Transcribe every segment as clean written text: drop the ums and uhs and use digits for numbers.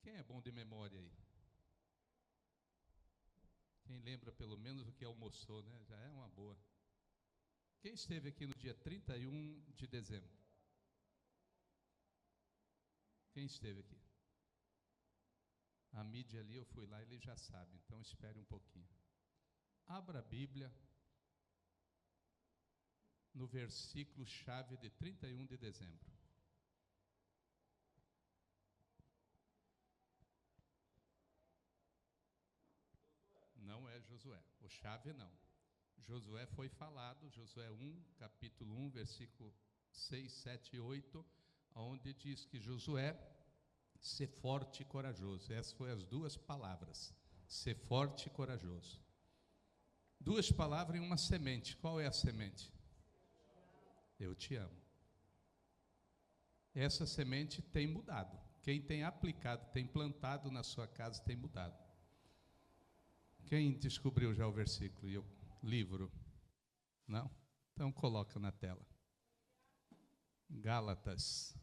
Quem é bom de memória aí? Quem lembra pelo menos o que almoçou, né? Já é uma boa. Quem esteve aqui no dia 31 de dezembro? Quem esteve aqui? A mídia ali, eu fui lá, ele já sabe, então espere um pouquinho. Abra a Bíblia no versículo chave de 31 de dezembro. Não é Josué, o chave não. Josué foi falado, Josué 1, capítulo 1, versículo 6, 7 e 8, onde diz que Josué, ser forte e corajoso. Essas foram as duas palavras, ser forte e corajoso. Duas palavras em uma semente. Qual é a semente? Eu te amo. Essa semente tem mudado. Quem tem aplicado, tem plantado na sua casa, tem mudado. Quem descobriu já o versículo e o livro? Não? Então coloca na tela. Gálatas.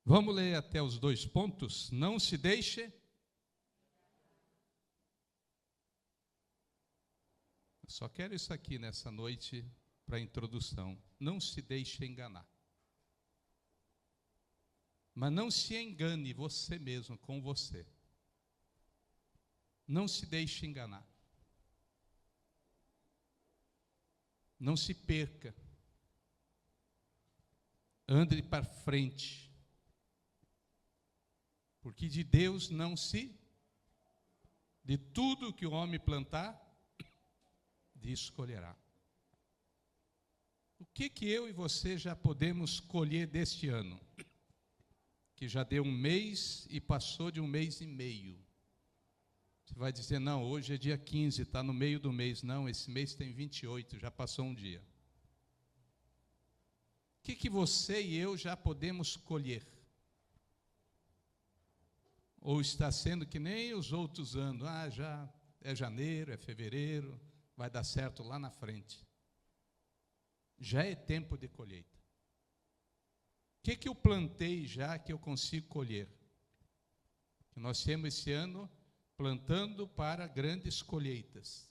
Vamos ler até os 2 pontos. Não se deixe. Eu só quero isso aqui nessa noite para a introdução. Não se deixe enganar. Mas não se engane você mesmo com você. Não se deixe enganar. Não se perca. Ande para frente. Porque de Deus não se, de tudo que o homem plantar, disso colherá. O que eu e você já podemos colher deste ano? Que já deu um mês e passou de um mês e meio. Você vai dizer, não, hoje é dia 15, está no meio do mês. Não, esse mês tem 28, já passou um dia. O que você e eu já podemos colher? Ou está sendo que nem os outros anos, já é janeiro, é fevereiro, vai dar certo lá na frente. Já é tempo de colheita. O que eu plantei já que eu consigo colher? Que nós temos esse ano plantando para grandes colheitas.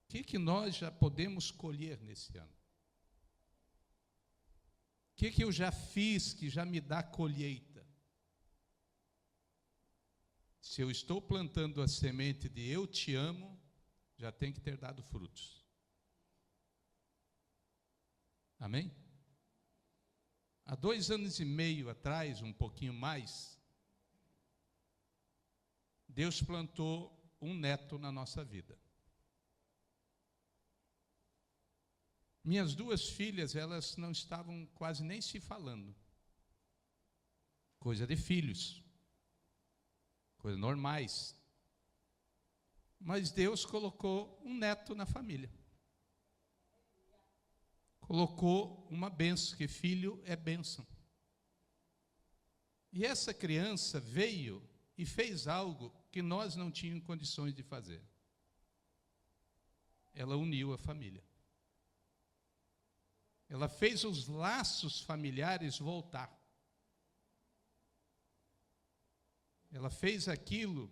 O que nós já podemos colher nesse ano? O que eu já fiz que já me dá colheita? Se eu estou plantando a semente de eu te amo, já tem que ter dado frutos. Amém? Há 2 anos e meio atrás, um pouquinho mais, Deus plantou um neto na nossa vida. Minhas 2 filhas, elas não estavam quase nem se falando. Coisa de filhos. Coisas normais. Mas Deus colocou um neto na família. Colocou uma bênção, que filho é bênção. E essa criança veio e fez algo que nós não tínhamos condições de fazer. Ela uniu a família. Ela fez os laços familiares voltar. Ela fez aquilo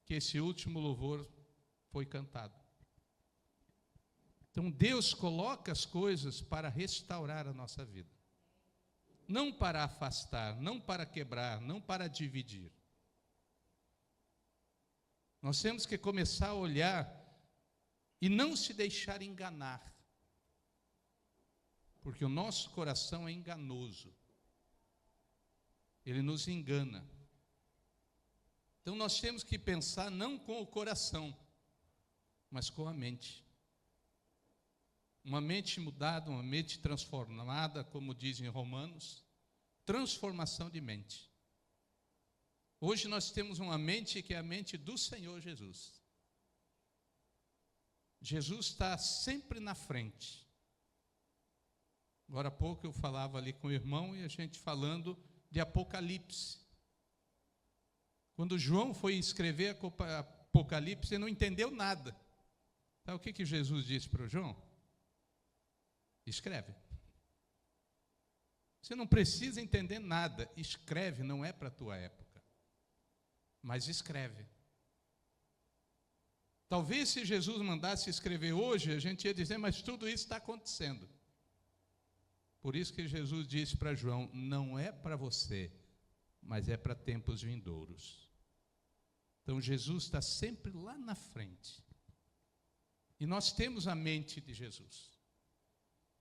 que esse último louvor foi cantado. Então Deus coloca as coisas para restaurar a nossa vida. Não para afastar, não para quebrar, não para dividir. Nós temos que começar a olhar e não se deixar enganar. Porque o nosso coração é enganoso. Ele nos engana. Então nós temos que pensar não com o coração, mas com a mente. Uma mente mudada, uma mente transformada, como dizem Romanos, transformação de mente. Hoje nós temos uma mente que é a mente do Senhor Jesus. Jesus está sempre na frente. Agora há pouco eu falava ali com o irmão e a gente falando de Apocalipse. Quando João foi escrever Apocalipse, ele não entendeu nada. Sabe o que Jesus disse para o João? Escreve. Você não precisa entender nada. Escreve, não é para a tua época. Mas escreve. Talvez se Jesus mandasse escrever hoje, a gente ia dizer, mas tudo isso está acontecendo. Por isso que Jesus disse para João, não é para você, mas é para tempos vindouros. Então Jesus está sempre lá na frente. E nós temos a mente de Jesus.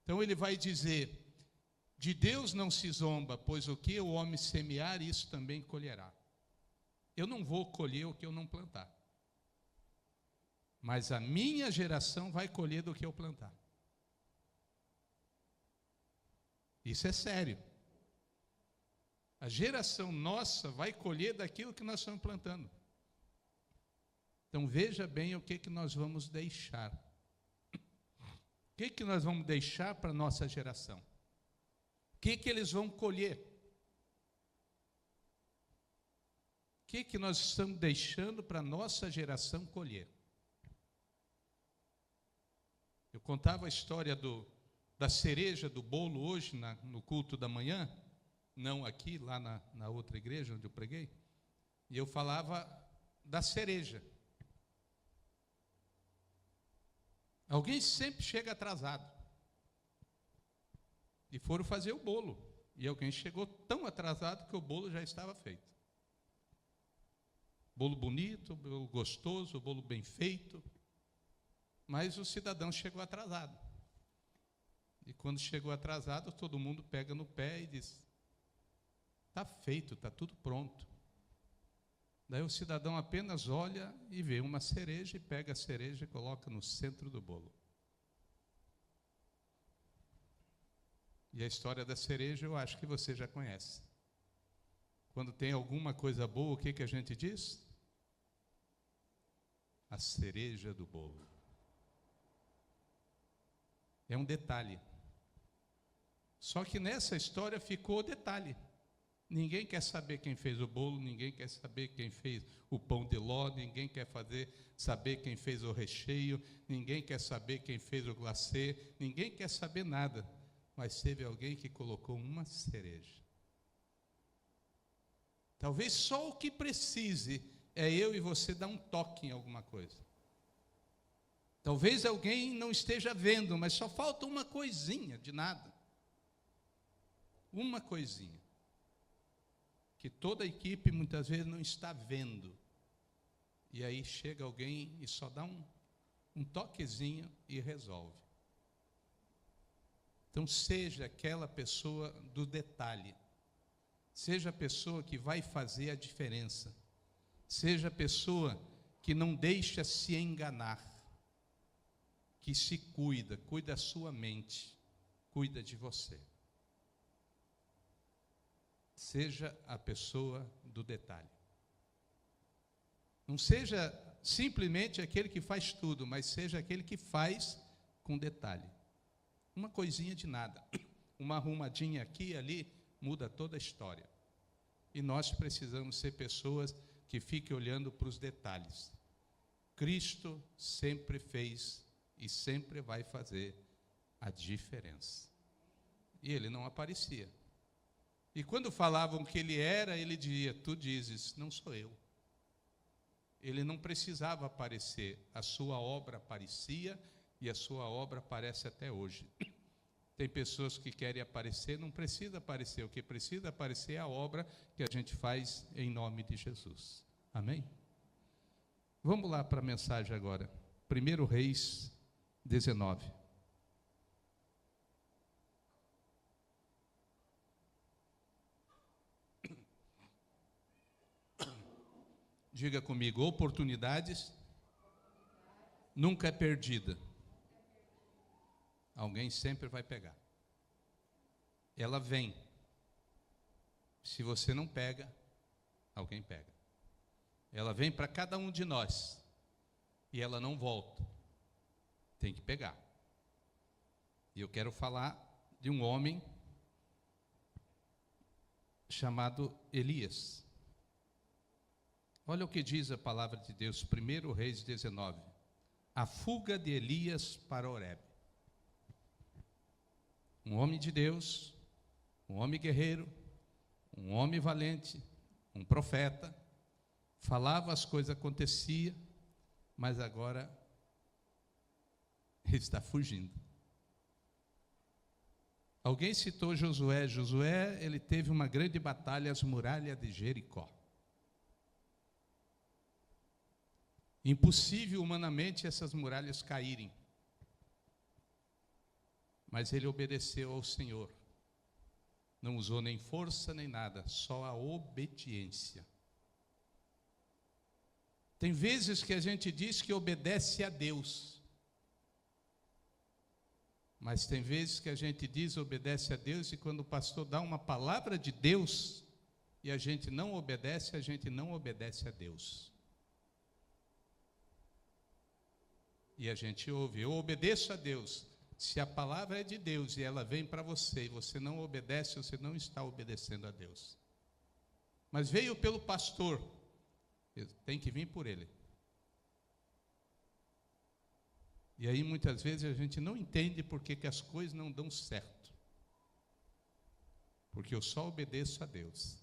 Então ele vai dizer, de Deus não se zomba, pois o que o homem semear, isso também colherá. Eu não vou colher o que eu não plantar. Mas a minha geração vai colher do que eu plantar. Isso é sério. A geração nossa vai colher daquilo que nós estamos plantando. Então veja bem o que nós vamos deixar. O que nós vamos deixar para a nossa geração? O que eles vão colher? O que nós estamos deixando para a nossa geração colher? Eu contava a história da cereja do bolo hoje no culto da manhã, não aqui, lá na outra igreja onde eu preguei, e eu falava da cereja. Alguém sempre chega atrasado. E foram fazer o bolo. E alguém chegou tão atrasado que o bolo já estava feito. Bolo bonito, bolo gostoso, bolo bem feito. Mas o cidadão chegou atrasado. E quando chegou atrasado, todo mundo pega no pé e diz, está feito, está tudo pronto. Daí o cidadão apenas olha e vê uma cereja e pega a cereja e coloca no centro do bolo. E a história da cereja eu acho que você já conhece. Quando tem alguma coisa boa, o que a gente diz? A cereja do bolo. É um detalhe. Só que nessa história ficou o detalhe. Ninguém quer saber quem fez o bolo, ninguém quer saber quem fez o pão de ló, ninguém quer saber quem fez o recheio, ninguém quer saber quem fez o glacê, ninguém quer saber nada. Mas teve alguém que colocou uma cereja. Talvez só o que precise é eu e você dar um toque em alguma coisa. Talvez alguém não esteja vendo, mas só falta uma coisinha de nada. Uma coisinha. Que toda a equipe muitas vezes não está vendo. E aí chega alguém e só dá um toquezinho e resolve. Então seja aquela pessoa do detalhe. Seja a pessoa que vai fazer a diferença. Seja a pessoa que não deixa se enganar. Que se cuida da sua mente, cuida de você. Seja a pessoa do detalhe. Não seja simplesmente aquele que faz tudo, mas seja aquele que faz com detalhe. Uma coisinha de nada, uma arrumadinha aqui e ali, muda toda a história. E nós precisamos ser pessoas que fiquem olhando para os detalhes. Cristo sempre fez e sempre vai fazer a diferença. E ele não aparecia. E quando falavam que ele era, ele dizia, tu dizes, não sou eu. Ele não precisava aparecer, a sua obra aparecia e a sua obra aparece até hoje. Tem pessoas que querem aparecer, não precisa aparecer, o que precisa aparecer é a obra que a gente faz em nome de Jesus. Amém? Vamos lá para a mensagem agora. 1 Reis 19. Diga comigo, oportunidades nunca é perdida. Alguém sempre vai pegar. Ela vem. Se você não pega, alguém pega. Ela vem para cada um de nós. E ela não volta. Tem que pegar. E eu quero falar de um homem chamado Elias. Olha o que diz a palavra de Deus, 1 Reis 19. A fuga de Elias para Horebe. Um homem de Deus, um homem guerreiro, um homem valente, um profeta, falava, as coisas aconteciam, mas agora ele está fugindo. Alguém citou Josué. Josué, ele teve uma grande batalha, as muralhas de Jericó. Impossível humanamente essas muralhas caírem. Mas ele obedeceu ao Senhor. Não usou nem força nem nada, só a obediência. Tem vezes que a gente diz que obedece a Deus. Mas tem vezes que a gente diz obedece a Deus, e quando o pastor dá uma palavra de Deus e a gente não obedece a Deus. E a gente ouve, eu obedeço a Deus. Se a palavra é de Deus e ela vem para você e você não obedece, você não está obedecendo a Deus. Mas veio pelo pastor, tem que vir por ele. E aí muitas vezes a gente não entende por que as coisas não dão certo. Porque eu só obedeço a Deus.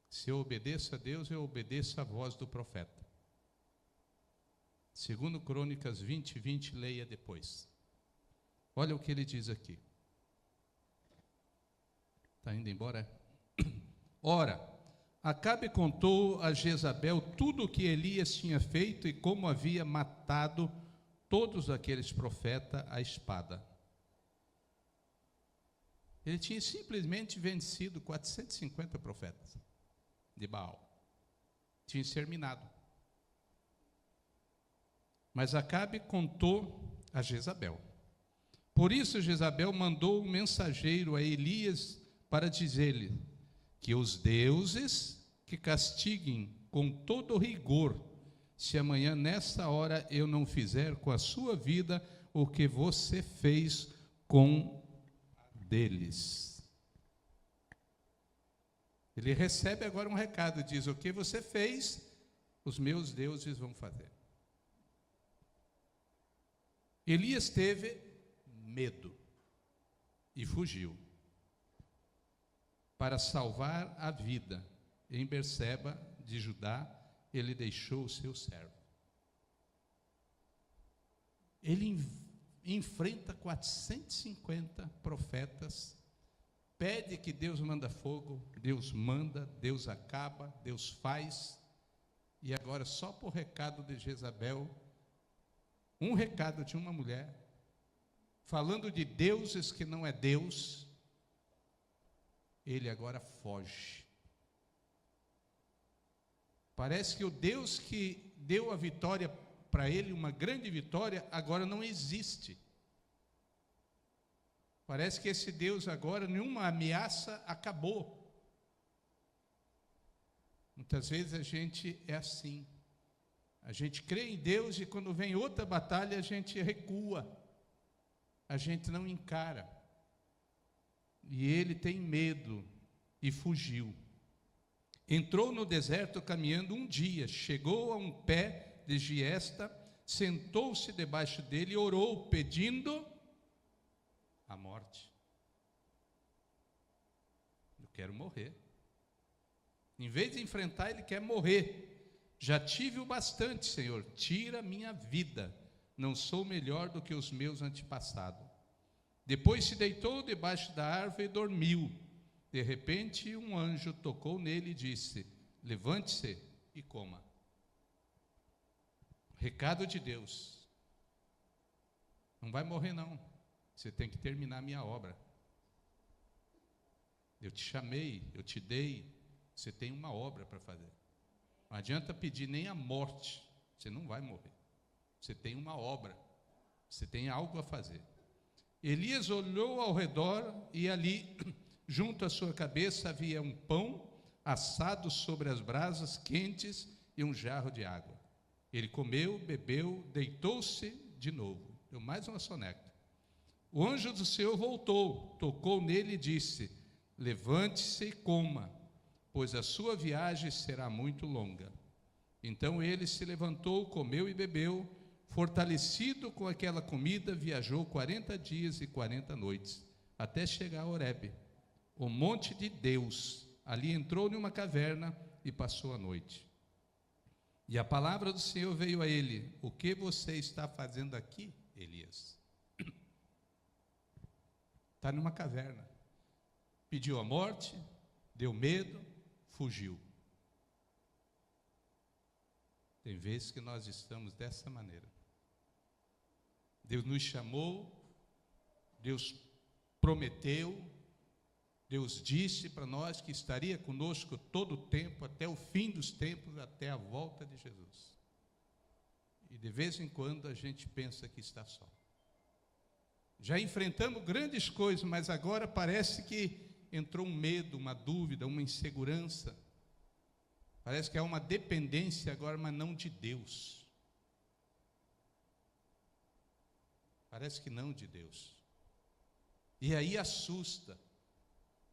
Se eu obedeço a Deus, eu obedeço a voz do profeta. Segundo Crônicas 20, 20, leia depois. Olha o que ele diz aqui. Está indo embora? Ora, Acabe contou a Jezabel tudo o que Elias tinha feito e como havia matado todos aqueles profetas à espada. Ele tinha simplesmente vencido 450 profetas de Baal. Tinha exterminado. Mas Acabe contou a Jezabel. Por isso Jezabel mandou um mensageiro a Elias para dizer-lhe que os deuses que castiguem com todo rigor, se amanhã nessa hora eu não fizer com a sua vida o que você fez com deles. Ele recebe agora um recado, diz, o que você fez, os meus deuses vão fazer. Elias teve medo e fugiu para salvar a vida. Em Berseba de Judá, ele deixou o seu servo. Ele enfrenta 450 profetas, pede que Deus manda fogo, Deus manda, Deus acaba, Deus faz, e agora só por recado de Jezabel, um recado de uma mulher, falando de deuses que não é Deus, ele agora foge. Parece que o Deus que deu a vitória para ele, uma grande vitória, agora não existe. Parece que esse Deus agora, nenhuma ameaça acabou. Muitas vezes a gente é assim. A gente crê em Deus e quando vem outra batalha a gente recua. A gente não encara. E ele tem medo e fugiu. Entrou no deserto caminhando um dia, chegou a um pé de giesta, sentou-se debaixo dele e orou, pedindo a morte. Eu quero morrer. Em vez de enfrentar, ele quer morrer. Já tive o bastante, Senhor, tira minha vida. Não sou melhor do que os meus antepassados. Depois se deitou debaixo da árvore e dormiu. De repente, um anjo tocou nele e disse, levante-se e coma. Recado de Deus. Não vai morrer não. Você tem que terminar a minha obra. Eu te chamei, eu te dei. Você tem uma obra para fazer. Não adianta pedir nem a morte. Você não vai morrer. Você tem uma obra. Você tem algo a fazer. Elias olhou ao redor e ali, junto à sua cabeça, havia um pão assado sobre as brasas quentes e um jarro de água. Ele comeu, bebeu, deitou-se de novo. Deu mais uma soneca. O anjo do Senhor voltou, tocou nele e disse, levante-se e coma, pois a sua viagem será muito longa. Então ele se levantou, comeu e bebeu. Fortalecido com aquela comida, viajou 40 dias e 40 noites, até chegar a Horebe, o monte de Deus. Ali entrou numa caverna e passou a noite. E a palavra do Senhor veio a ele: o que você está fazendo aqui, Elias? Está numa caverna. Pediu a morte, deu medo, fugiu. Tem vezes que nós estamos dessa maneira. Deus nos chamou, Deus prometeu, Deus disse para nós que estaria conosco todo o tempo, até o fim dos tempos, até a volta de Jesus. E de vez em quando a gente pensa que está só. Já enfrentamos grandes coisas, mas agora parece que entrou um medo, uma dúvida, uma insegurança. Parece que há uma dependência agora, mas não de Deus. Parece que não de Deus. E aí assusta.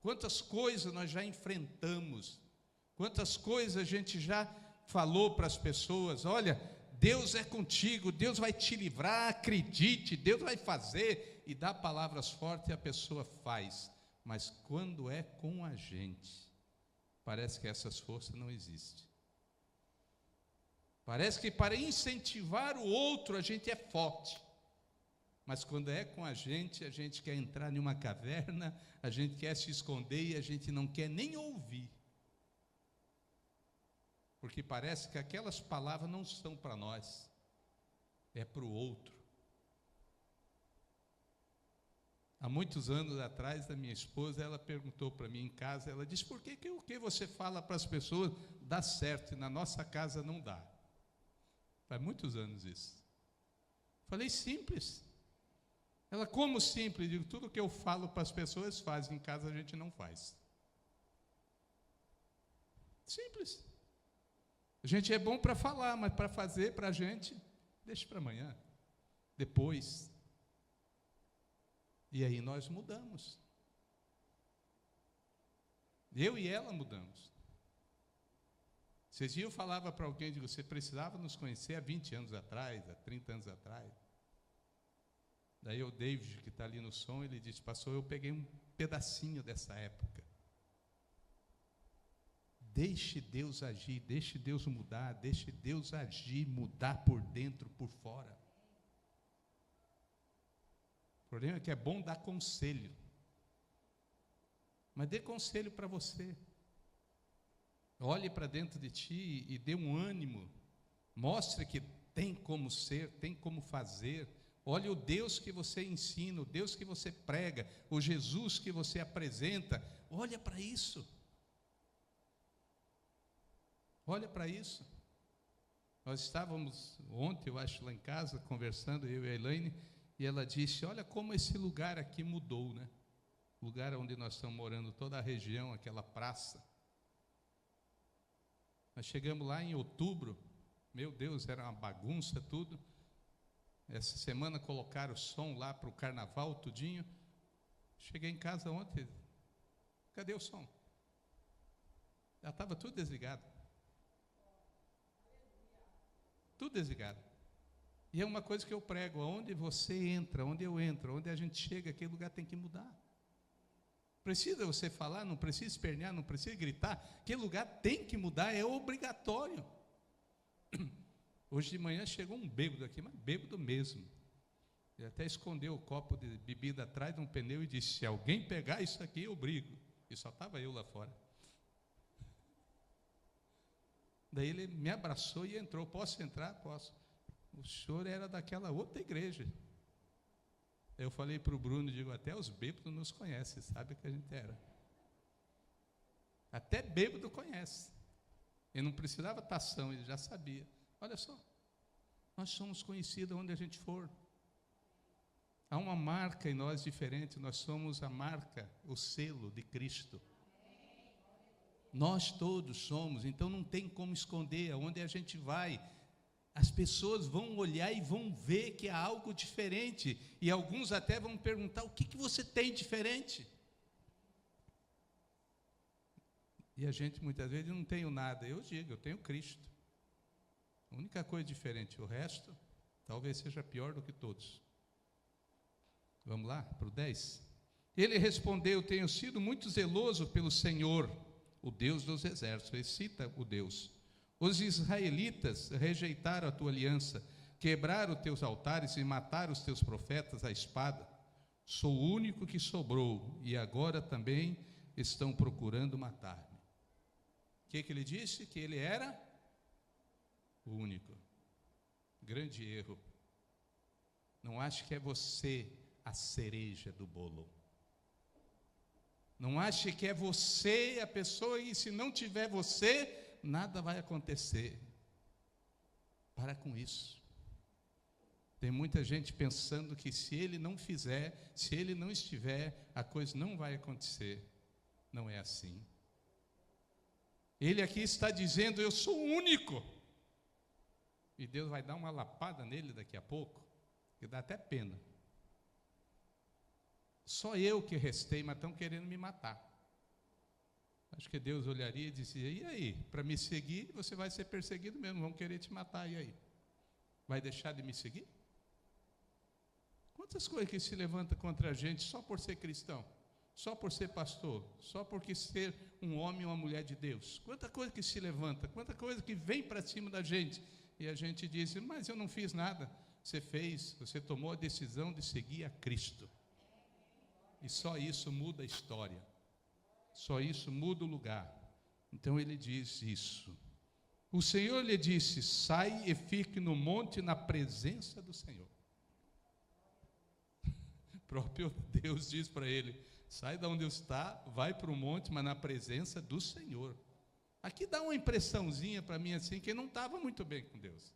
Quantas coisas nós já enfrentamos, quantas coisas a gente já falou para as pessoas: olha, Deus é contigo, Deus vai te livrar, acredite, Deus vai fazer, e dá palavras fortes e a pessoa faz. Mas quando é com a gente, parece que essas forças não existem. Parece que para incentivar o outro a gente é forte. Mas quando é com a gente quer entrar em uma caverna, a gente quer se esconder e a gente não quer nem ouvir. Porque parece que aquelas palavras não são para nós, é para o outro. Há muitos anos atrás, a minha esposa, ela perguntou para mim em casa, ela disse: por que o que você fala para as pessoas dá certo e na nossa casa não dá? Faz muitos anos isso. Falei: simples. Ela: como simples? Eu digo: tudo que eu falo para as pessoas fazem, em casa a gente não faz. Simples. A gente é bom para falar, mas para fazer para a gente, deixa para amanhã, depois. E aí nós mudamos. Eu e ela mudamos. Esses dias eu falava para alguém, digo: você precisava nos conhecer há 20 anos atrás, há 30 anos atrás. Daí o David, que está ali no som, ele disse: pastor, eu peguei um pedacinho dessa época. Deixe Deus agir, deixe Deus mudar, deixe Deus agir, mudar por dentro, por fora. O problema é que é bom dar conselho, mas dê conselho para você. Olhe para dentro de ti e dê um ânimo, mostre que tem como ser, tem como fazer. Olhe o Deus que você ensina, o Deus que você prega, o Jesus que você apresenta. Olha para isso. Olha para isso. Nós estávamos ontem, eu acho, lá em casa, conversando, eu e a Elaine, e ela disse: olha como esse lugar aqui mudou, né? O lugar onde nós estamos morando, toda a região, aquela praça. Nós chegamos lá em outubro, meu Deus, era uma bagunça tudo. Essa semana colocaram o som lá para o carnaval, tudinho. Cheguei em casa ontem, cadê o som? Já estava tudo desligado. Tudo desligado. E é uma coisa que eu prego: aonde você entra, onde eu entro, onde a gente chega, aquele lugar tem que mudar. Precisa você falar, não precisa espernear, não precisa gritar, aquele lugar tem que mudar, é obrigatório. Hoje de manhã chegou um bêbado aqui, mas bêbado mesmo. Ele até escondeu o copo de bebida atrás de um pneu e disse: se alguém pegar isso aqui, eu brigo. E só estava eu lá fora. Daí ele me abraçou e entrou. Posso entrar? Posso. O senhor era daquela outra igreja. Eu falei para o Bruno, digo: até os bêbados nos conhecem, sabe que a gente era. Até bêbado conhece. Ele não precisava tação, ele já sabia. Olha só, nós somos conhecidos onde a gente for. Há uma marca em nós diferente, nós somos a marca, o selo de Cristo. Nós todos somos, então não tem como esconder. Aonde a gente vai, as pessoas vão olhar e vão ver que há algo diferente. E alguns até vão perguntar: o que você tem diferente? E a gente muitas vezes: não tenho nada. Eu digo: eu tenho Cristo. A única coisa diferente, o resto talvez seja pior do que todos. Vamos lá para o 10? Ele respondeu: tenho sido muito zeloso pelo Senhor, o Deus dos exércitos. Ele cita o Deus. Os israelitas rejeitaram a tua aliança, quebraram os teus altares e mataram os teus profetas à espada. Sou o único que sobrou, e agora também estão procurando matar-me. O que ele disse? Que ele era o único. Grande erro. Não ache que é você a cereja do bolo. Não ache que é você a pessoa, e se não tiver você, nada vai acontecer. Para com isso. Tem muita gente pensando que se ele não fizer, se ele não estiver, a coisa não vai acontecer. Não é assim. Ele aqui está dizendo: eu sou o único. E Deus vai dar uma lapada nele daqui a pouco, que dá até pena. Só eu que restei, mas estão querendo me matar. Acho que Deus olharia e dizia: e aí, para me seguir, você vai ser perseguido mesmo, vão querer te matar, e aí? Vai deixar de me seguir? Quantas coisas que se levantam contra a gente só por ser cristão, só por ser pastor, só porque ser um homem ou uma mulher de Deus? Quanta coisa que se levanta, quanta coisa que vem para cima da gente, e a gente diz: mas eu não fiz nada. Você fez, você tomou a decisão de seguir a Cristo. E só isso muda a história. Só isso muda o lugar. Então ele diz isso. O Senhor lhe disse: sai e fique no monte na presença do Senhor. O próprio Deus diz para ele: sai de onde está, vai para o monte, mas na presença do Senhor. Aqui dá uma impressãozinha para mim assim, que ele não estava muito bem com Deus.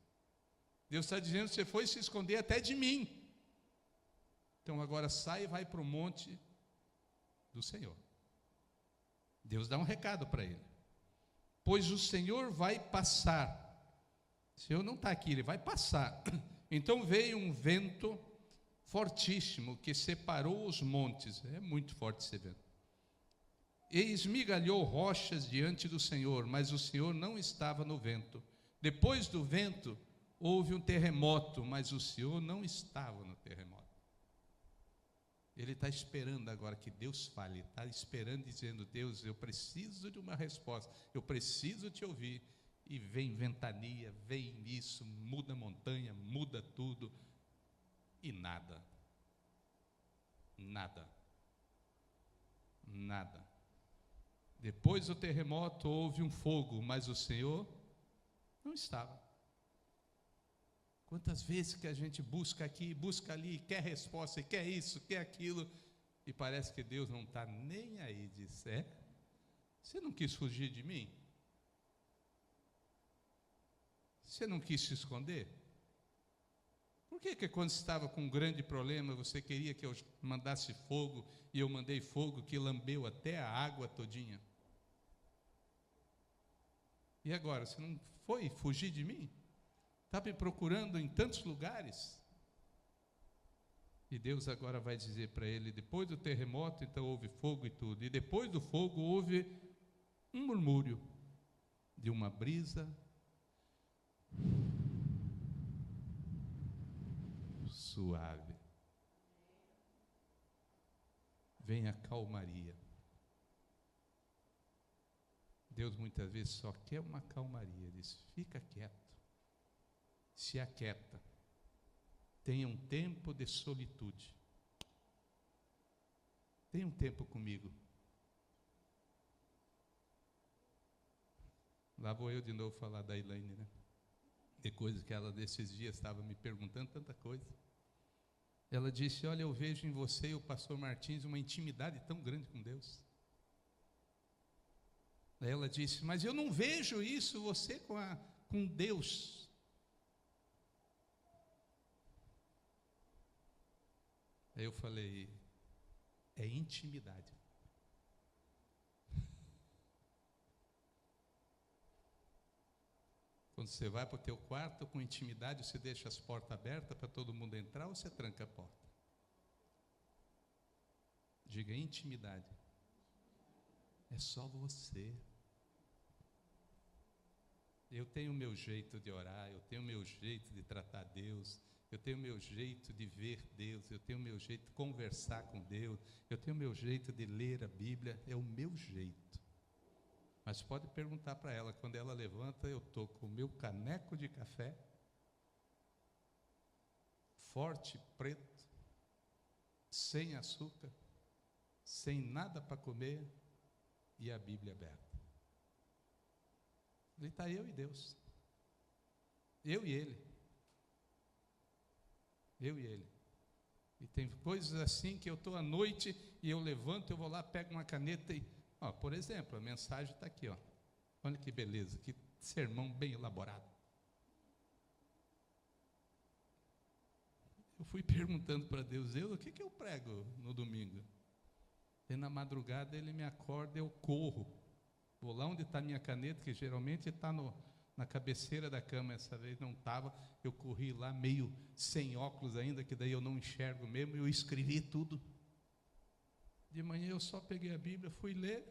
Deus está dizendo: você foi se esconder até de mim. Então agora sai e vai para o monte do Senhor. Deus dá um recado para ele: pois o Senhor vai passar. O Senhor não está aqui, ele vai passar. Então veio um vento fortíssimo que separou os montes. É muito forte esse vento. E esmigalhou rochas diante do Senhor, mas o Senhor não estava no vento. Depois do vento houve um terremoto, mas o Senhor não estava no terremoto. Ele está esperando agora que Deus fale, está esperando, dizendo: Deus, eu preciso de uma resposta, eu preciso te ouvir. E vem ventania, vem isso, muda a montanha, muda tudo, e nada, nada, nada. Depois do terremoto houve um fogo, mas o Senhor não estava. Quantas vezes que a gente busca aqui, busca ali, quer resposta, quer isso, quer aquilo, e parece que Deus não está nem aí. Diz: você não quis fugir de mim? Você não quis se esconder? Por que quando estava com um grande problema, você queria que eu mandasse fogo, e eu mandei fogo que lambeu até a água todinha? E agora, você não foi fugir de mim? Está me procurando em tantos lugares? E Deus agora vai dizer para ele: depois do terremoto, então houve fogo e tudo. E depois do fogo houve um murmúrio de uma brisa suave. Vem a calmaria. Deus muitas vezes só quer uma calmaria. Diz: fica quieto. Se aquieta. Tenha um tempo de solitude. Tenha um tempo comigo. Lá vou eu de novo falar da Elaine, né? De coisas que ela desses dias estava me perguntando, tanta coisa. Ela disse: olha, eu vejo em você e o pastor Martins uma intimidade tão grande com Deus. Daí ela disse: mas eu não vejo isso, você com Deus. Aí eu falei: é intimidade. Quando você vai para o teu quarto com intimidade, você deixa as portas abertas para todo mundo entrar, ou você tranca a porta? Diga: intimidade. É só você. Eu tenho o meu jeito de orar, eu tenho o meu jeito de tratar Deus, eu tenho meu jeito de ver Deus, eu tenho meu jeito de conversar com Deus, eu tenho meu jeito de ler a Bíblia, é o meu jeito. Mas pode perguntar para ela, quando ela levanta, eu estou com o meu caneco de café, forte, preto, sem açúcar, sem nada para comer, e a Bíblia aberta. Ali está eu e Deus. Eu e Ele. Eu e Ele. E tem coisas assim que eu estou à noite e eu levanto, eu vou lá, pego uma caneta e... por exemplo, a mensagem está aqui. Olha que beleza, que sermão bem elaborado. Eu fui perguntando para Deus, o que eu prego no domingo? E na madrugada Ele me acorda, eu corro. Vou lá onde está a minha caneta, que geralmente está na cabeceira da cama, essa vez não estava, eu corri lá meio sem óculos ainda, que daí eu não enxergo mesmo, eu escrevi tudo. De manhã eu só peguei a Bíblia, fui ler.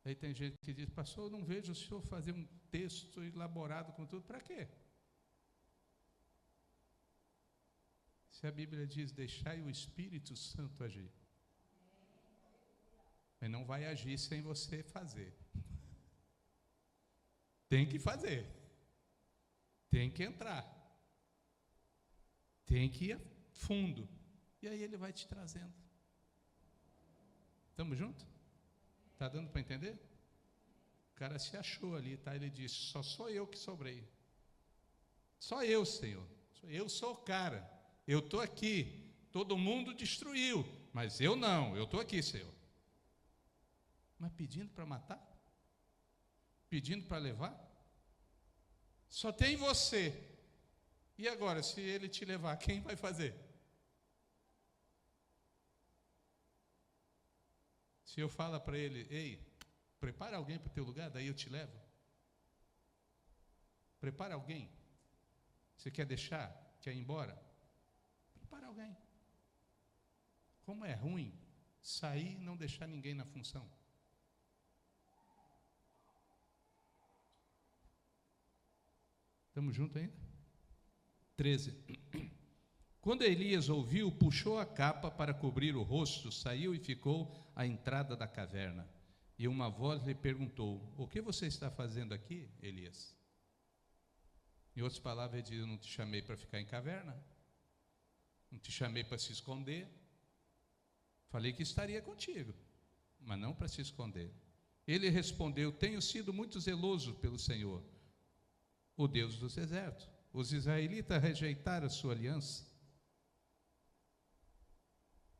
Aí tem gente que diz, pastor, eu não vejo o senhor fazer um texto elaborado com tudo, para quê? Se a Bíblia diz, deixai o Espírito Santo agir. Ele não vai agir sem você fazer. Tem que fazer. Tem que entrar. Tem que ir a fundo. E aí Ele vai te trazendo. Estamos juntos? Está dando para entender? O cara se achou ali, tá? Ele disse, só sou eu que sobrei. Só eu, Senhor. Eu sou o cara. Eu estou aqui. Todo mundo destruiu. Mas eu não. Eu estou aqui, Senhor. Mas pedindo para matar? Pedindo para levar? Só tem você. E agora, se ele te levar, quem vai fazer? Se eu falo para ele, ei, prepara alguém para o teu lugar, daí eu te levo. Prepara alguém. Você quer deixar? Quer ir embora? Prepara alguém. Como é ruim sair e não deixar ninguém na função. Estamos juntos ainda? 13. Quando Elias ouviu, puxou a capa para cobrir o rosto, saiu e ficou à entrada da caverna. E uma voz lhe perguntou, o que você está fazendo aqui, Elias? Em outras palavras, ele diz, eu não te chamei para ficar em caverna, não te chamei para se esconder, falei que estaria contigo, mas não para se esconder. Ele respondeu, tenho sido muito zeloso pelo Senhor, o Deus dos exércitos. Os israelitas rejeitaram a sua aliança,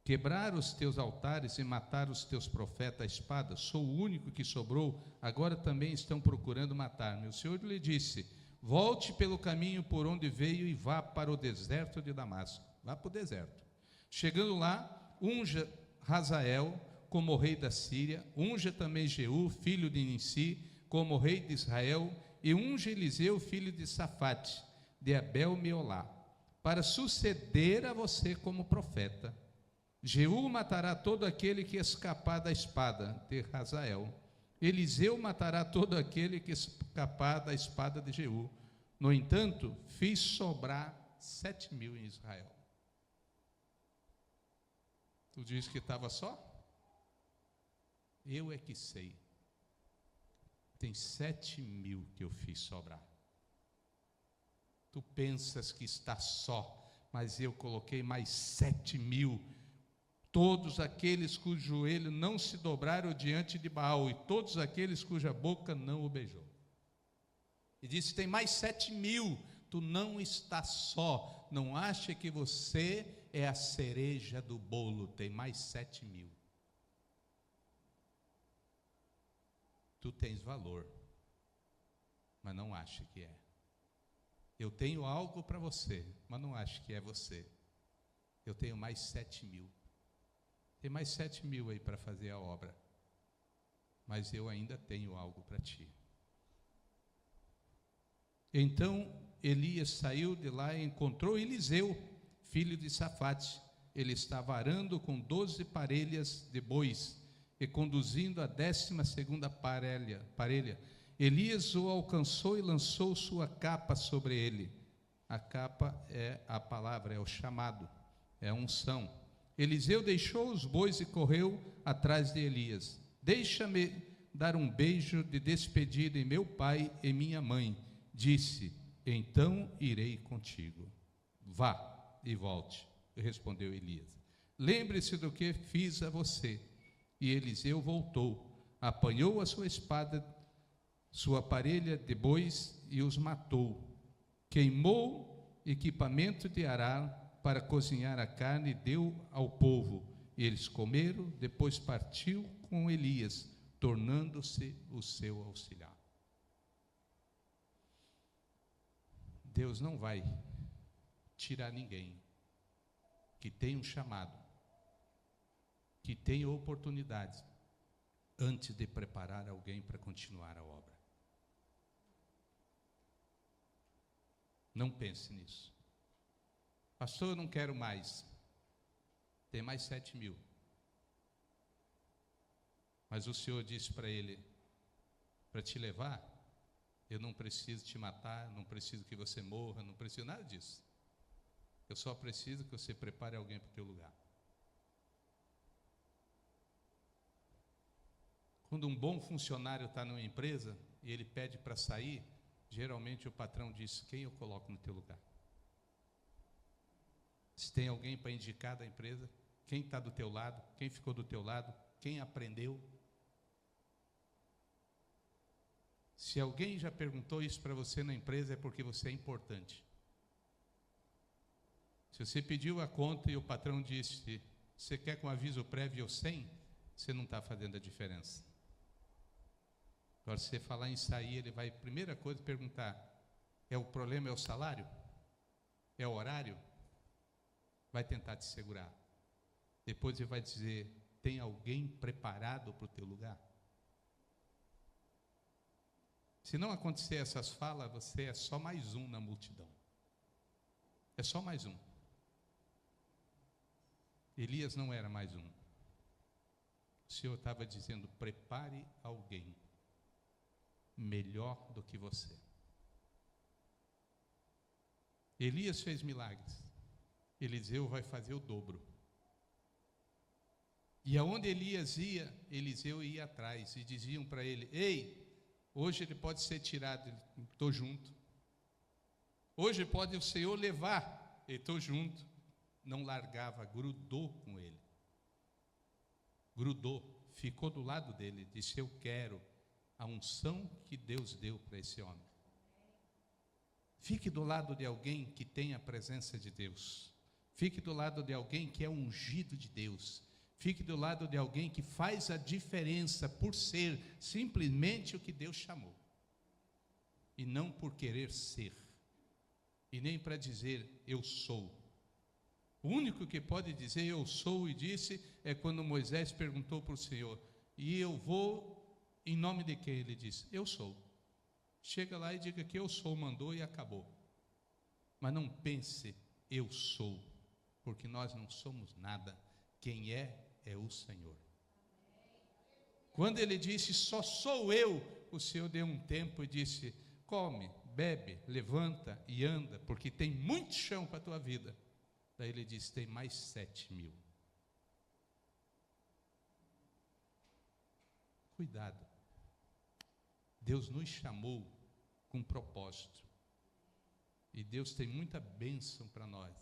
quebraram os teus altares e mataram os teus profetas à espada. Sou o único que sobrou, agora também estão procurando matar-me. O Senhor lhe disse, volte pelo caminho por onde veio e vá para o deserto de Damasco. Vá para o deserto. Chegando lá, unja Hazael como rei da Síria, unja também Jeú, filho de Nissi, como rei de Israel, e unge Eliseu, filho de Safate, de Abel-Meolá, para suceder a você como profeta. Jeú matará todo aquele que escapar da espada de Hazael. Eliseu matará todo aquele que escapar da espada de Jeú. No entanto, fiz sobrar 7.000 em Israel. Tu diz que estava só? Eu é que sei. Tem 7.000 que eu fiz sobrar. Tu pensas que está só, mas eu coloquei mais 7.000. Todos aqueles cujo joelho não se dobraram diante de Baal, e todos aqueles cuja boca não o beijou. E disse, tem mais 7.000, tu não está só, não acha que você é a cereja do bolo, tem mais 7.000. Tu tens valor, mas não acha que é. Eu tenho algo para você, mas não acho que é você. Eu tenho mais 7.000. Tem mais 7.000 aí para fazer a obra. Mas eu ainda tenho algo para ti. Então Elias saiu de lá e encontrou Eliseu, filho de Safate. Ele estava arando com 12 parelhas de bois e conduzindo a 12ª parelha. Elias o alcançou e lançou sua capa sobre ele. A capa é a palavra, é o chamado, é a unção. Eliseu deixou os bois e correu atrás de Elias. Deixa-me dar um beijo de despedida em meu pai e minha mãe. Disse, então irei contigo. Vá e volte, respondeu Elias. Lembre-se do que fiz a você. E Eliseu voltou, apanhou a sua espada, sua parelha de bois e os matou. Queimou equipamento de arar para cozinhar a carne e deu ao povo. Eles comeram, depois partiu com Elias, tornando-se o seu auxiliar. Deus não vai tirar ninguém que tem um chamado, que tem oportunidades, antes de preparar alguém para continuar a obra. Não pense nisso. Pastor, eu não quero mais. Tem mais 7.000. Mas o Senhor disse para ele, para te levar, eu não preciso te matar, não preciso que você morra, não preciso nada disso. Eu só preciso que você prepare alguém para o teu lugar. Quando um bom funcionário está numa empresa e ele pede para sair, geralmente o patrão diz, quem eu coloco no teu lugar? Se tem alguém para indicar da empresa, quem está do teu lado, quem ficou do teu lado, quem aprendeu. Se alguém já perguntou isso para você na empresa, é porque você é importante. Se você pediu a conta e o patrão disse, você quer com aviso prévio ou sem, você não está fazendo a diferença. Agora, se você falar em sair, ele vai, primeira coisa, perguntar, o problema é o salário? É o horário? Vai tentar te segurar. Depois ele vai dizer, tem alguém preparado para o teu lugar? Se não acontecer essas falas, você é só mais um na multidão. É só mais um. Elias não era mais um. O Senhor estava dizendo, prepare alguém melhor do que você. Elias fez milagres. Eliseu vai fazer o dobro. E aonde Elias ia, Eliseu ia atrás. E diziam para ele, ei, hoje ele pode ser tirado. Estou junto. Hoje pode o Senhor levar. Estou junto. Não largava, grudou com ele. Grudou, ficou do lado dele. Disse, eu quero a unção que Deus deu para esse homem. Fique do lado de alguém que tem a presença de Deus. Fique do lado de alguém que é ungido de Deus. Fique do lado de alguém que faz a diferença por ser simplesmente o que Deus chamou. E não por querer ser. E nem para dizer, eu sou. O único que pode dizer, eu sou, e disse, é quando Moisés perguntou para o Senhor, e eu vou em nome de quem? Ele disse, eu sou. Chega lá e diga que eu sou, mandou e acabou. Mas não pense, eu sou, porque nós não somos nada. Quem é o Senhor. Quando ele disse, só sou eu, o Senhor deu um tempo e disse, come, bebe, levanta e anda, porque tem muito chão para a tua vida. Daí ele disse, tem mais 7.000. Cuidado. Deus nos chamou com propósito. E Deus tem muita bênção para nós.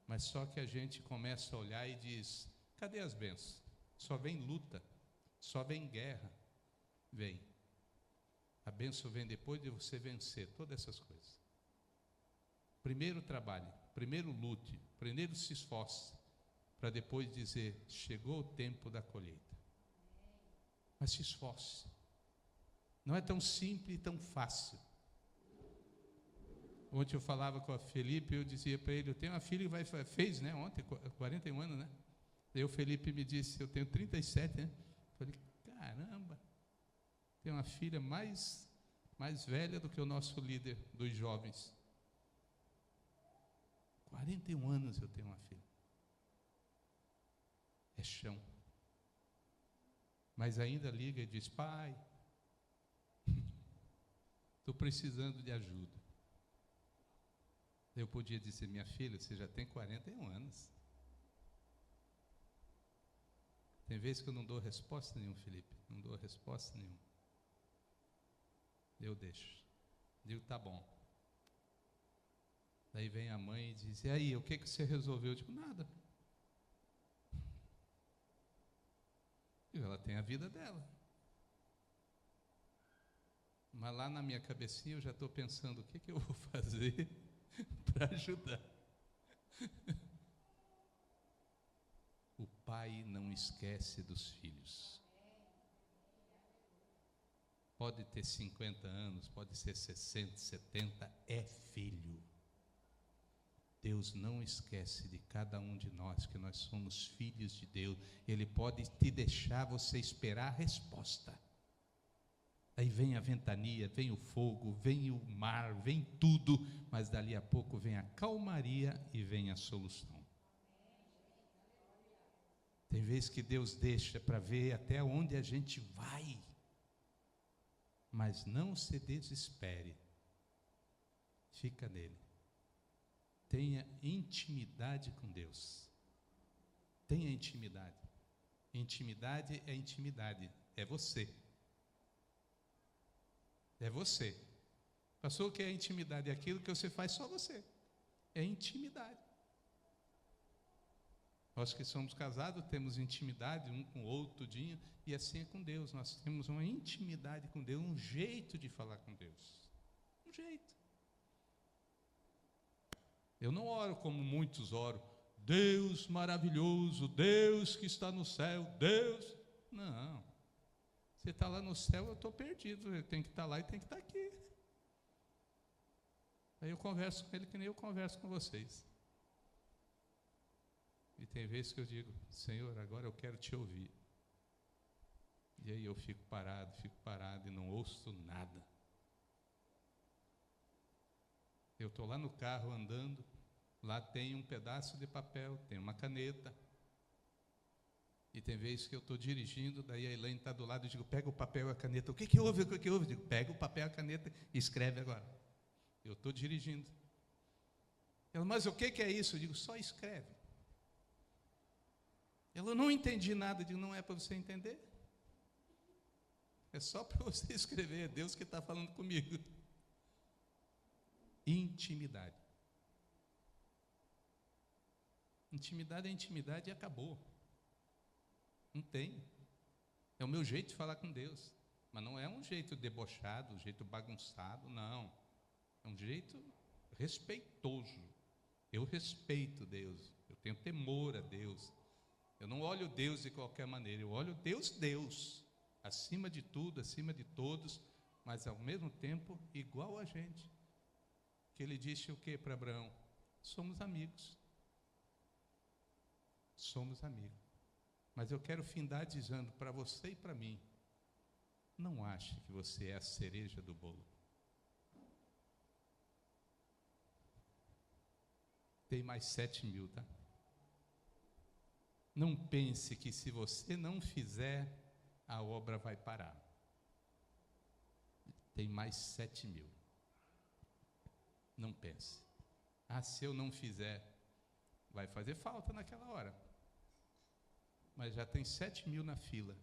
Mas só que a gente começa a olhar e diz, cadê as bênçãos? Só vem luta, só vem guerra. Vem. A bênção vem depois de você vencer todas essas coisas. Primeiro trabalhe, primeiro lute, primeiro se esforce, para depois dizer, chegou o tempo da colheita. Mas se esforce. Não é tão simples e tão fácil. Ontem eu falava com a Felipe, eu dizia para ele, eu tenho uma filha que fez, né, ontem, 41 anos, né? Daí o Felipe me disse, eu tenho 37, né? Eu falei, caramba, tenho uma filha mais velha do que o nosso líder dos jovens. 41 anos eu tenho uma filha. É chão. Mas ainda liga e diz, pai, estou precisando de ajuda. Eu podia dizer, minha filha, você já tem 41 anos. Tem vezes que eu não dou resposta nenhuma, Felipe. Não dou resposta nenhuma. Eu deixo. Digo, tá bom. Daí vem a mãe e diz, e aí, o que você resolveu? Eu digo, nada. Ela tem a vida dela. Mas lá na minha cabecinha eu já estou pensando, o que eu vou fazer para ajudar? O pai não esquece dos filhos. Pode ter 50 anos, pode ser 60, 70, é filho. Deus não esquece de cada um de nós, que nós somos filhos de Deus. Ele pode te deixar você esperar a resposta. Aí vem a ventania, vem o fogo, vem o mar, vem tudo, mas dali a pouco vem a calmaria e vem a solução. Tem vezes que Deus deixa para ver até onde a gente vai, mas não se desespere, fica nele. Tenha intimidade com Deus. Tenha intimidade. Intimidade é intimidade, é você. É você. Pastor, o que é intimidade? É aquilo que você faz só você. É intimidade. Nós que somos casados temos intimidade um com o outro, tudinho, e assim é com Deus. Nós temos uma intimidade com Deus, um jeito de falar com Deus. Um jeito. Eu não oro como muitos oram. Deus maravilhoso, Deus que está no céu, Deus. Não. Você está lá no céu, eu estou perdido. Eu tenho que estar lá e tenho que estar aqui. Aí eu converso com ele que nem eu converso com vocês. E tem vezes que eu digo, Senhor, agora eu quero te ouvir. E aí eu fico parado e não ouço nada. Eu estou lá no carro andando, lá tem um pedaço de papel, tem uma caneta. E tem vezes que eu estou dirigindo, daí a Elaine está do lado e digo, pega o papel e a caneta. O que houve? O que houve? Eu digo, pega o papel e a caneta e escreve agora. Eu estou dirigindo. Ela, mas o que é isso? Eu digo, só escreve. Ela, não entendi nada. Eu digo, não é para você entender. É só para você escrever, é Deus que está falando comigo. Intimidade. Intimidade é intimidade e acabou. Não tem. É o meu jeito de falar com Deus. Mas não é um jeito debochado, um jeito bagunçado, não. É um jeito respeitoso. Eu respeito Deus. Eu tenho temor a Deus. Eu não olho Deus de qualquer maneira. Eu olho Deus, Deus. Acima de tudo, acima de todos, mas ao mesmo tempo igual a gente. Que ele disse o que para Abraão? Somos amigos. Somos amigos. Mas eu quero findar dizendo para você e para mim, não ache que você é a cereja do bolo. Tem mais 7.000, tá? Não pense que se você não fizer, a obra vai parar. Tem mais 7.000. Não pense. Ah, se eu não fizer, vai fazer falta naquela hora. Mas já tem 7.000 na fila,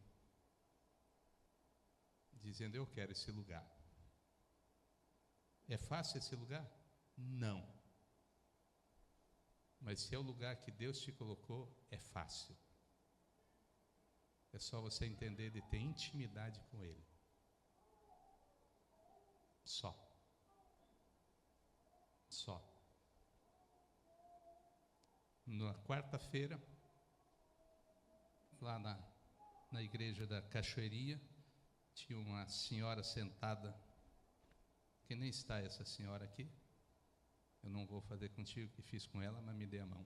dizendo, eu quero esse lugar. É fácil esse lugar? Não. Mas se é o lugar que Deus te colocou, é fácil. É só você entender de ter intimidade com Ele. Só. Só. Na quarta-feira, lá na igreja da Cachoeirinha, tinha uma senhora sentada, que nem está essa senhora aqui. Eu não vou fazer contigo o que fiz com ela, mas me dê a mão.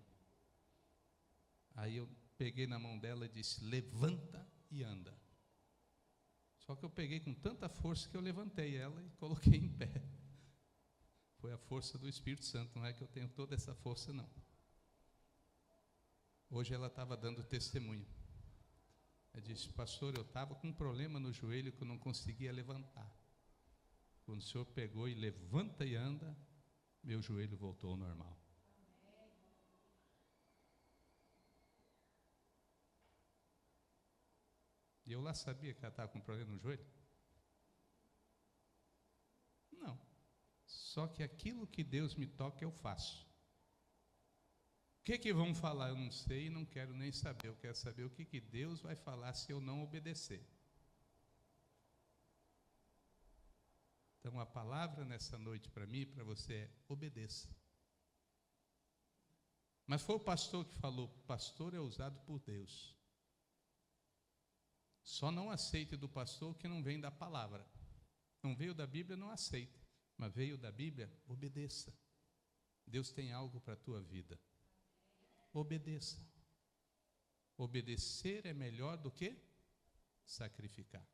Aí eu peguei na mão dela e disse, levanta e anda. Só que eu peguei com tanta força que eu levantei ela e coloquei em pé. Foi a força do Espírito Santo, não é que eu tenho toda essa força, não. Hoje ela estava dando testemunho. Ela disse, pastor, eu estava com um problema no joelho que eu não conseguia levantar. Quando o Senhor pegou e levanta e anda, meu joelho voltou ao normal. E eu lá sabia que ela estava com problema no joelho? Não. Só que aquilo que Deus me toca, eu faço. O que vão falar? Eu não sei e não quero nem saber. Eu quero saber o que Deus vai falar se eu não obedecer. Então a palavra nessa noite para mim e para você é: obedeça. Mas foi o pastor que falou: pastor é usado por Deus. Só não aceite do pastor o que não vem da palavra. Não veio da Bíblia, não aceite. Mas veio da Bíblia, obedeça. Deus tem algo para a tua vida. Obedeça. Obedecer é melhor do que sacrificar.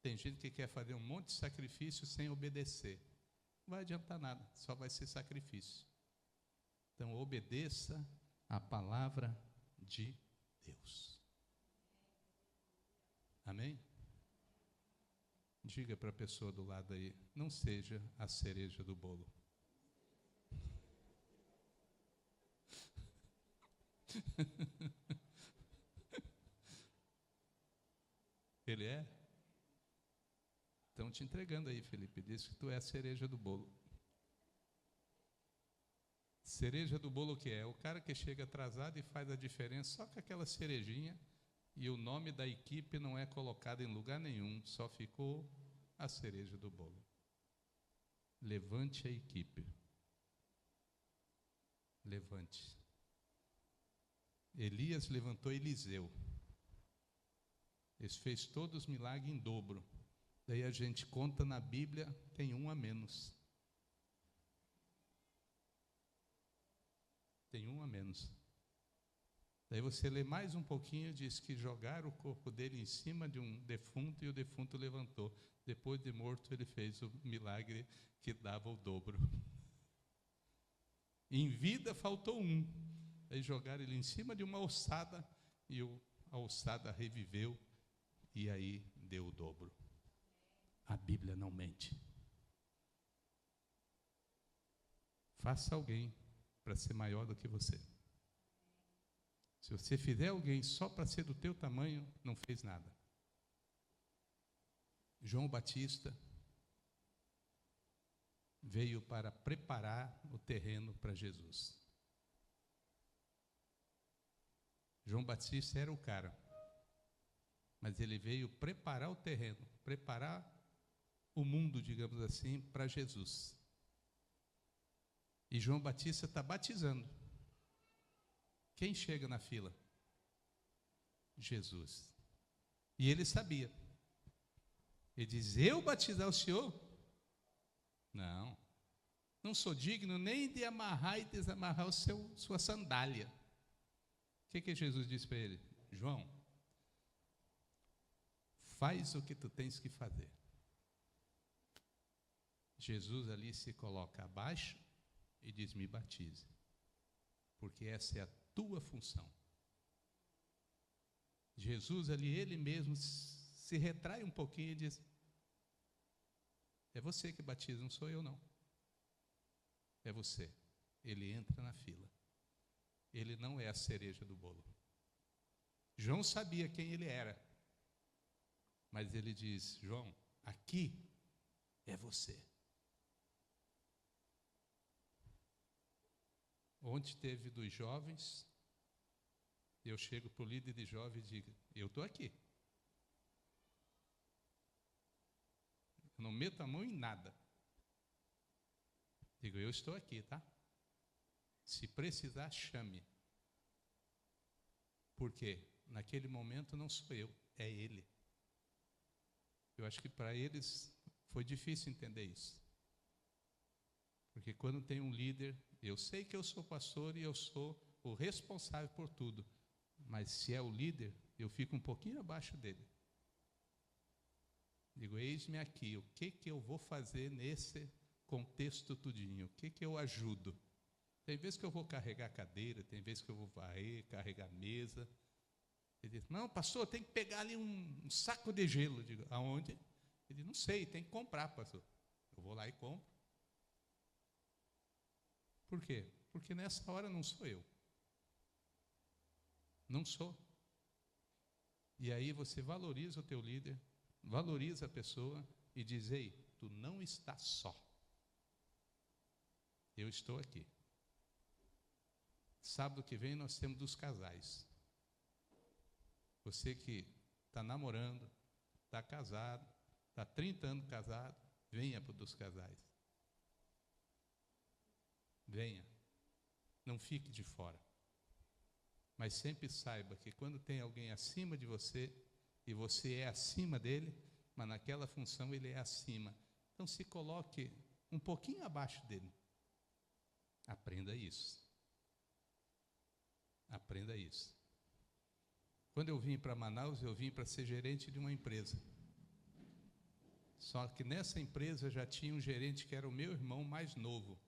Tem gente que quer fazer um monte de sacrifício sem obedecer. Não vai adiantar nada, só vai ser sacrifício. Então, obedeça a palavra de Deus. Amém? Diga para a pessoa do lado aí: não seja a cereja do bolo. Ele é? Estão te entregando aí, Felipe. Diz que tu é a cereja do bolo. Cereja do bolo o que é? O cara que chega atrasado e faz a diferença só com aquela cerejinha, e o nome da equipe não é colocado em lugar nenhum, só ficou a cereja do bolo. Levante a equipe. Levante. Elias levantou Eliseu. Ele fez todos os milagres em dobro. Daí a gente conta na Bíblia, tem um a menos. Tem um a menos. Daí você lê mais um pouquinho, diz que jogaram o corpo dele em cima de um defunto e o defunto levantou. Depois de morto, ele fez o milagre que dava o dobro. Em vida faltou um. Aí jogaram ele em cima de uma ossada e a ossada reviveu e aí deu o dobro. A Bíblia não mente. Faça alguém para ser maior do que você. Se você fizer alguém só para ser do teu tamanho, não fez nada. João Batista veio para preparar o terreno para Jesus. João Batista era o cara, mas ele veio preparar o terreno, preparar o mundo, digamos assim, para Jesus. E João Batista está batizando. Quem chega na fila? Jesus. E ele sabia. Ele diz: eu batizar o senhor? Não. Não sou digno nem de amarrar e desamarrar sua sandália. O que Jesus disse para ele? João, faz o que tu tens que fazer. Jesus ali se coloca abaixo e diz: me batize, porque essa é a tua função. Jesus ali, ele mesmo se retrai um pouquinho e diz: é você que batiza, não sou eu não. É você. Ele entra na fila. Ele não é a cereja do bolo. João sabia quem ele era, mas ele diz: João, aqui é você. Ontem teve dos jovens, eu chego para o líder de jovens e digo: eu estou aqui. Eu não meto a mão em nada. Digo: eu estou aqui, tá? Se precisar, chame. Porque naquele momento não sou eu, é ele. Eu acho que para eles foi difícil entender isso. Porque quando tem um líder, eu sei que eu sou pastor e eu sou o responsável por tudo. Mas se é o líder, eu fico um pouquinho abaixo dele. Digo: eis-me aqui, o que eu vou fazer nesse contexto tudinho? O que eu ajudo? Tem vezes que eu vou carregar cadeira, tem vezes que eu vou varrer, carregar mesa. Ele diz: não, pastor, tem que pegar ali um saco de gelo. Eu digo: aonde? Ele diz: não sei, tem que comprar, pastor. Eu vou lá e compro. Por quê? Porque nessa hora não sou eu. Não sou. E aí você valoriza o teu líder, valoriza a pessoa e diz: ei, tu não está só. Eu estou aqui. Sábado que vem nós temos dos casais. Você que está namorando, está casado, está 30 anos casado, venha para o dos casais. Venha. Não fique de fora. Mas sempre saiba que quando tem alguém acima de você, e você é acima dele, mas naquela função ele é acima. Então se coloque um pouquinho abaixo dele. Aprenda isso. Aprenda isso. Quando eu vim para Manaus, eu vim para ser gerente de uma empresa. Só que nessa empresa já tinha um gerente que era o meu irmão mais novo.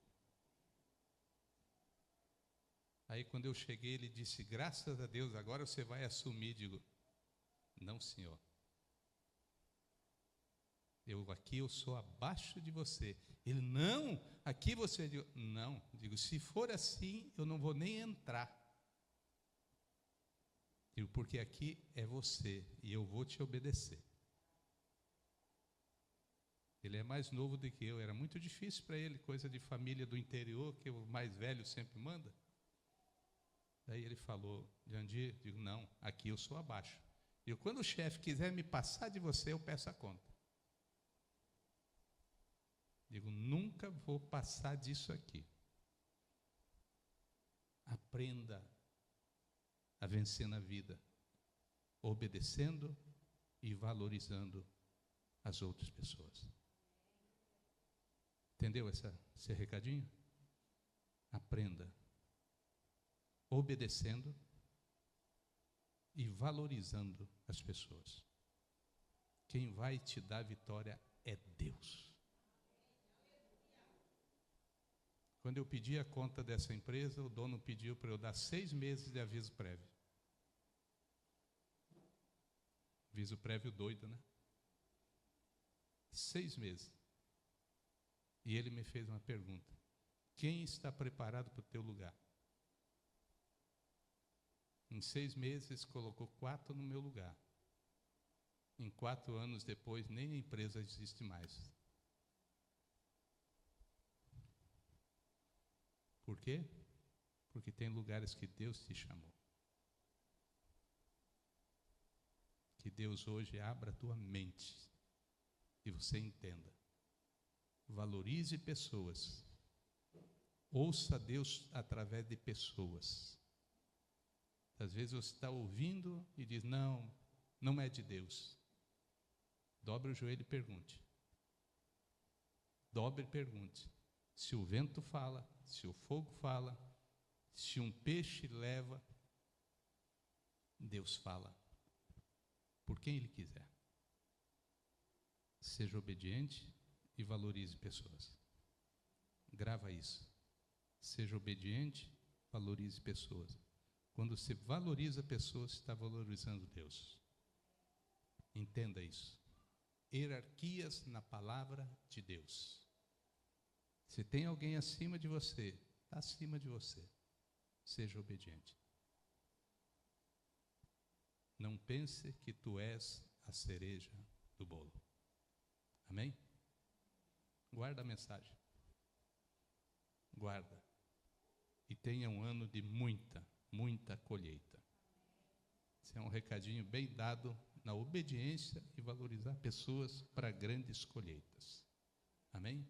Aí quando eu cheguei, ele disse: graças a Deus, agora você vai assumir. Digo: não, senhor. Aqui eu sou abaixo de você. Ele: não, aqui você. Digo: não. Digo: se for assim, eu não vou nem entrar. Digo: porque aqui é você e eu vou te obedecer. Ele é mais novo do que eu. Era muito difícil para ele, coisa de família do interior, que o mais velho sempre manda. Daí ele falou: Jandir, digo: não, aqui eu sou abaixo. E quando o chefe quiser me passar de você, eu peço a conta. Digo: nunca vou passar disso aqui. Aprenda a vencer na vida, obedecendo e valorizando as outras pessoas. Entendeu esse recadinho? Aprenda, obedecendo e valorizando as pessoas. Quem vai te dar vitória é Deus. Quando eu pedi a conta dessa empresa, o dono pediu para eu dar 6 meses de aviso prévio. Aviso prévio doido, né? 6 meses. E ele me fez uma pergunta: quem está preparado para o teu lugar? Em 6 meses, colocou 4 no meu lugar. Em 4 anos depois, nem a empresa existe mais. Por quê? Porque tem lugares que Deus te chamou. Que Deus hoje abra a tua mente e você entenda. Valorize pessoas. Ouça Deus através de pessoas. Às vezes você está ouvindo e diz: não, não é de Deus. Dobre o joelho e pergunte. Dobre e pergunte. Se o vento fala, se o fogo fala, se um peixe leva, Deus fala. Por quem Ele quiser. Seja obediente e valorize pessoas. Grava isso. Seja obediente, valorize pessoas. Quando você valoriza pessoas, você está valorizando Deus. Entenda isso. Hierarquias na palavra de Deus. Se tem alguém acima de você, está acima de você. Seja obediente. Não pense que tu és a cereja do bolo. Amém? Guarda a mensagem. Guarda. E tenha um ano de muita colheita. Esse é um recadinho bem dado na obediência e valorizar pessoas para grandes colheitas. Amém?